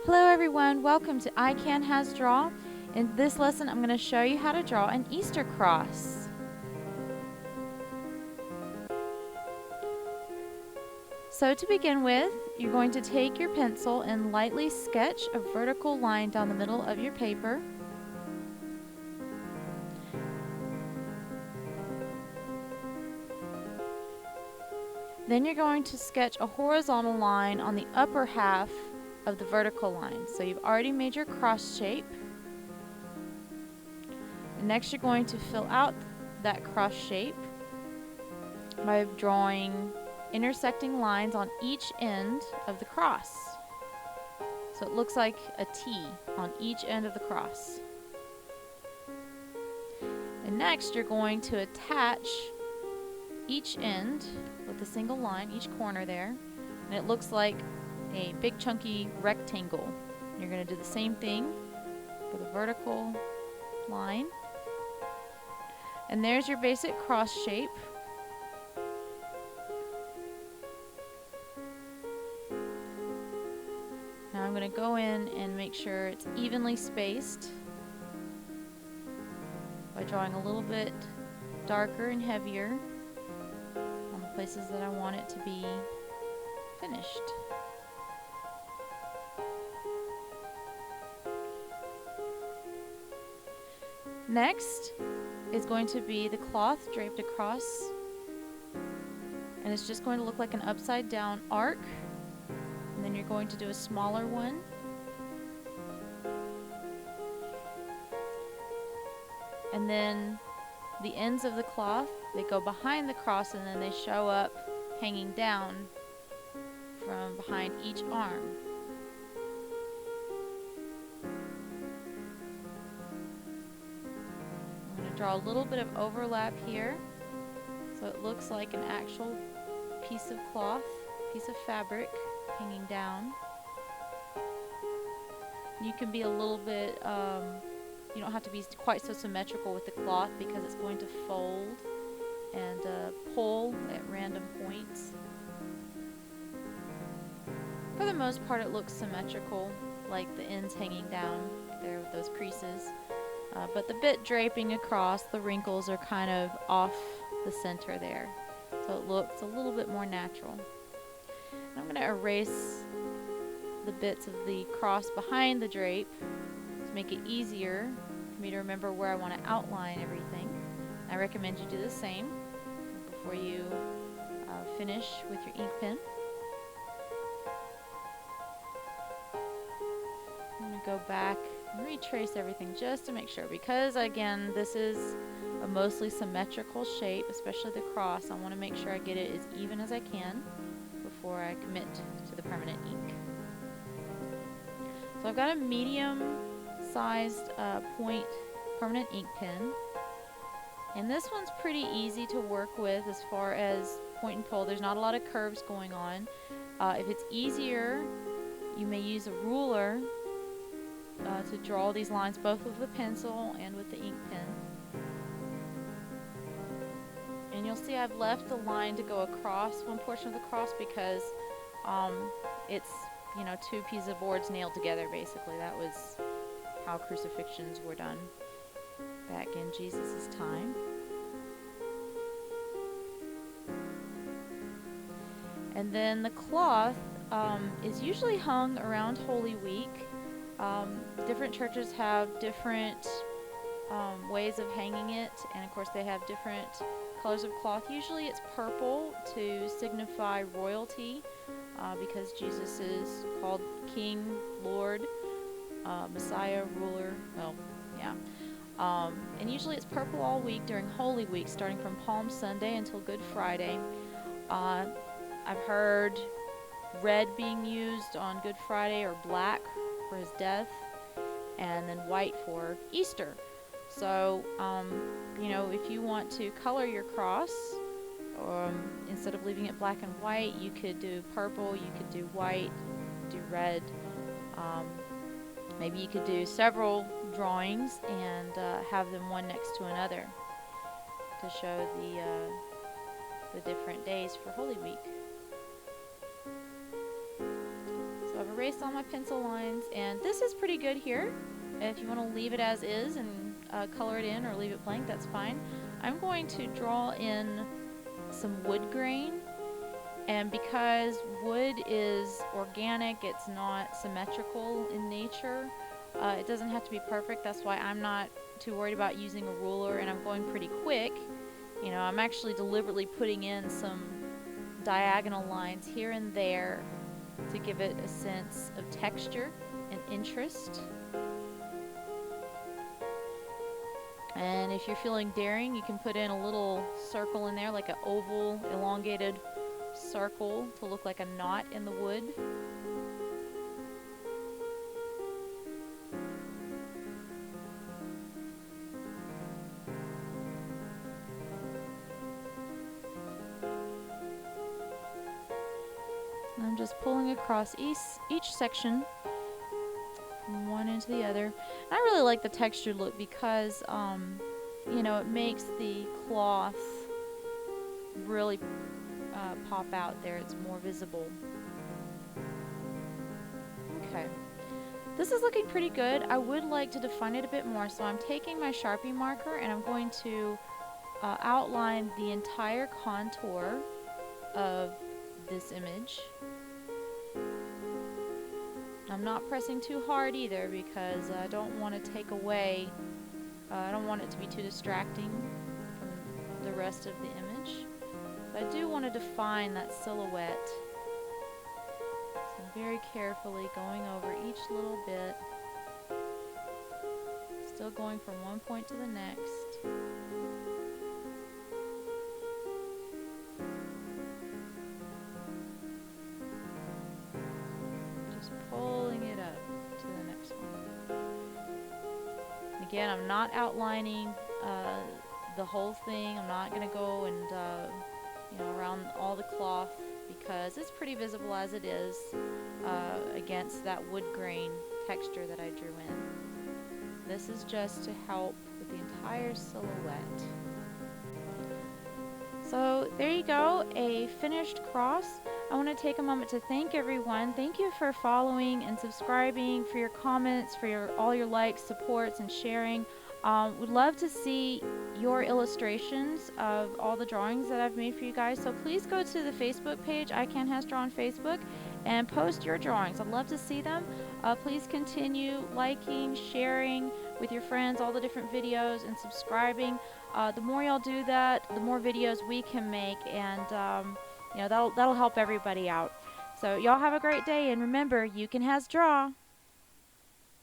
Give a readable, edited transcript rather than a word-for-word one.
Hello everyone, welcome to iCanHazDraw. In this lesson I'm going to show you how to draw an Easter cross. So to begin with, you're going to take your pencil and lightly sketch a vertical line down the middle of your paper. Then you're going to sketch a horizontal line on the upper half of the vertical line. So you've already made your cross shape. And next you're going to fill out that cross shape by drawing intersecting lines on each end of the cross. So it looks like a T on each end of the cross. And next you're going to attach each end with a single line, each corner there, and it looks like a big chunky rectangle. You're going to do the same thing for the vertical line. And there's your basic cross shape. Now I'm going to go in and make sure it's evenly spaced by drawing a little bit darker and heavier on the places that I want it to be finished. Next is going to be the cloth draped across, and it's just going to look like an upside down arc, and then you're going to do a smaller one. And then the ends of the cloth, they go behind the cross and then they show up hanging down from behind each arm. I'm going to draw a little bit of overlap here so it looks like an actual piece of cloth, piece of fabric hanging down. You can be a little bit, you don't have to be quite so symmetrical with the cloth because it's going to fold and pull at random points. For the most part it looks symmetrical, like the ends hanging down there with those creases. But the bit draping across, the wrinkles are kind of off the center there. So it looks a little bit more natural. And I'm going to erase the bits of the cross behind the drape to make it easier for me to remember where I want to outline everything. I recommend you do the same before you finish with your ink pen. I'm going to go back and retrace everything just to make sure, because again this is a mostly symmetrical shape, especially the cross. I want to make sure I get it as even as I can before I commit to the permanent ink. So I've got a medium sized point permanent ink pen, and this one's pretty easy to work with as far as point and pull. There's not a lot of curves going on. If it's easier, you may use a ruler to draw these lines both with the pencil and with the ink pen. And you'll see I've left the line to go across one portion of the cross because it's, you know, two pieces of boards nailed together basically. That was how crucifixions were done back in Jesus' time. And then the cloth is usually hung around Holy Week. Different churches have different ways of hanging it, and of course they have different colors of cloth. Usually it's purple to signify royalty, because Jesus is called King, Lord, Messiah, ruler, well, yeah. And usually it's purple all week during Holy Week, starting from Palm Sunday until Good Friday. I've heard red being used on Good Friday, or black for his death, and then white for Easter. So, you know, if you want to color your cross, instead of leaving it black and white, you could do purple, you could do white, do red. Maybe you could do several drawings and have them one next to another to show the different days for Holy Week. So I've erase all my pencil lines, and this is pretty good here. If you want to leave it as is and color it in or leave it blank, that's fine. I'm going to draw in some wood grain, and because wood is organic, it's not symmetrical in nature, it doesn't have to be perfect. That's why I'm not too worried about using a ruler, and I'm going pretty quick. You know, I'm actually deliberately putting in some diagonal lines here and there to give it a sense of texture and interest. And if you're feeling daring, you can put in a little circle in there, like an oval, elongated circle to look like a knot in the wood. I'm just pulling across each section from one into the other. And I really like the textured look because, you know, it makes the cloth really pop out there. It's more visible. Okay. This is looking pretty good. I would like to define it a bit more, so I'm taking my Sharpie marker and I'm going to outline the entire contour of this image. I'm not pressing too hard either because I don't want to take away, I don't want it to be too distracting from the rest of the image. But I do want to define that silhouette. So I'm very carefully going over each little bit, still going from one point to the next. Pulling it up to the next one. Again, I'm not outlining the whole thing. I'm not going to go and you know, around all the cloth because it's pretty visible as it is against that wood grain texture that I drew in. This is just to help with the entire silhouette. So there you go, a finished cross. I want to take a moment to thank everyone. Thank you for following and subscribing, for your comments, for all your likes, supports, and sharing. Would love to see your illustrations of all the drawings that I've made for you guys. So please go to the Facebook page, iCanHazDraw on Facebook, and post your drawings. I'd love to see them. Please continue liking, sharing with your friends all the different videos, and subscribing. The more y'all do that, the more videos we can make, and you know, that'll help everybody out. So y'all have a great day, and remember, you can has draw.